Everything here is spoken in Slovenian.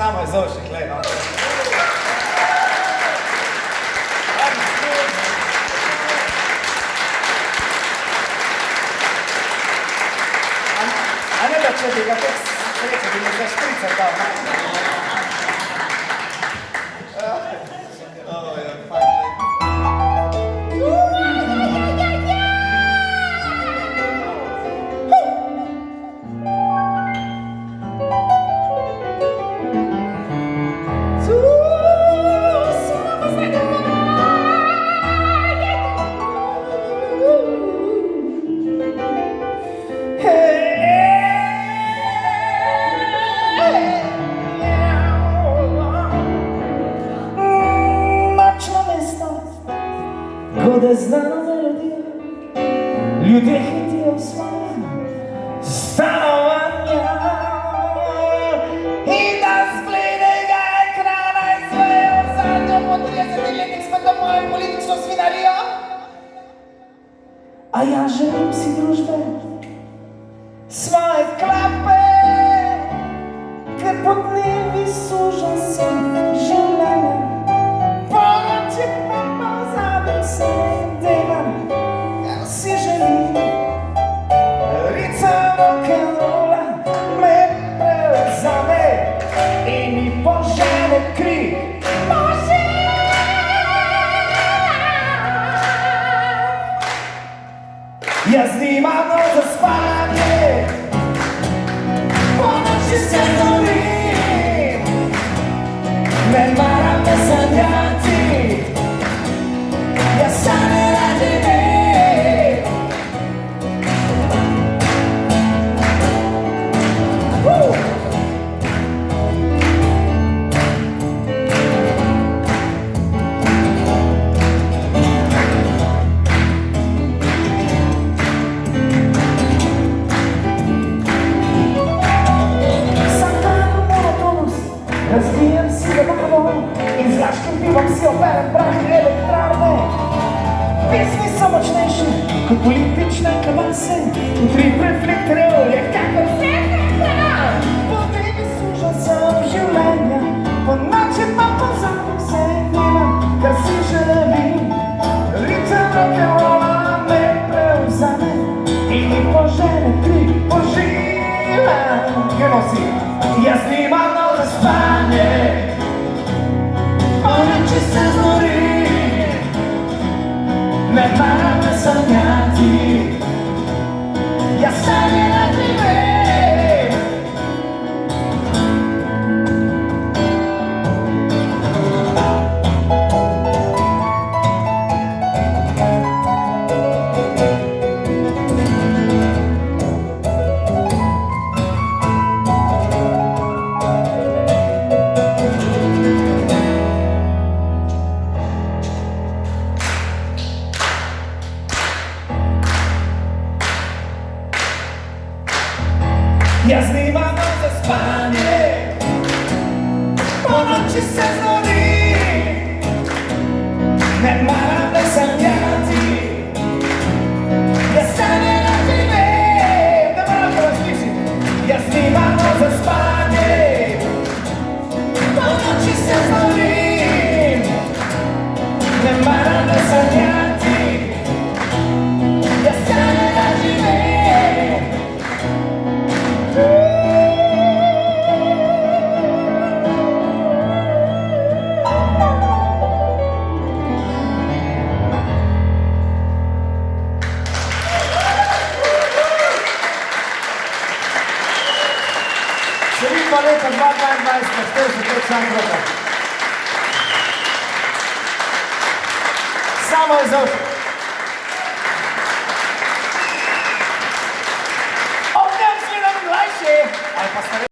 Samo je zaušek, glej, no. A ne da če bi ga tek sreče, bi mi za špricer dal, ne? Kode znana melodija, ljudje hitijo v svoja stanovanja in da z bledega ekrana izvejo v zadnjo po 30 letih smo domov politično svinarijo. A ja želim si družbe, svoje klape, ker pod dnevi sužen sem življenja. Ponoči pa pozabim se delam, ja si želim rica rock'n'rolla me prevzame in mi požene kri. Jaz nimam noč za spanje, ponoči se zorim, ne maram me sanjati, jaz sanje radi vem. Razvijem si zabavo in z laškim pivom si operem prah elektrarne. Pesmi so močnejše kot politične kabase, utri reflektorje olje, kakor vsekakor. Po tebi sužen sem življenja, po noči pa pozabim se delam, kar si želim. Ritem rock'n'rolla me prevzame in mi požene kri poživam. Kaj nosi? Jaz nimam noč za spanje, ponoči se znorim, ne maram me sanjati, jaz sanje radi vem. Jaz nimam noč za spanje, ponoči se znorim, ne maram me sanjati, jaz sanje radi vem. Da moram to razmišljati. Jaz nimam noč za spanje, ponoči se znorim, ne maram me sanjati, jaz sanje radi vem. Selitva leta 2022, 45 šankrota. Samo je zaušek. Ob njem sledam mlajši, ali pa starejši.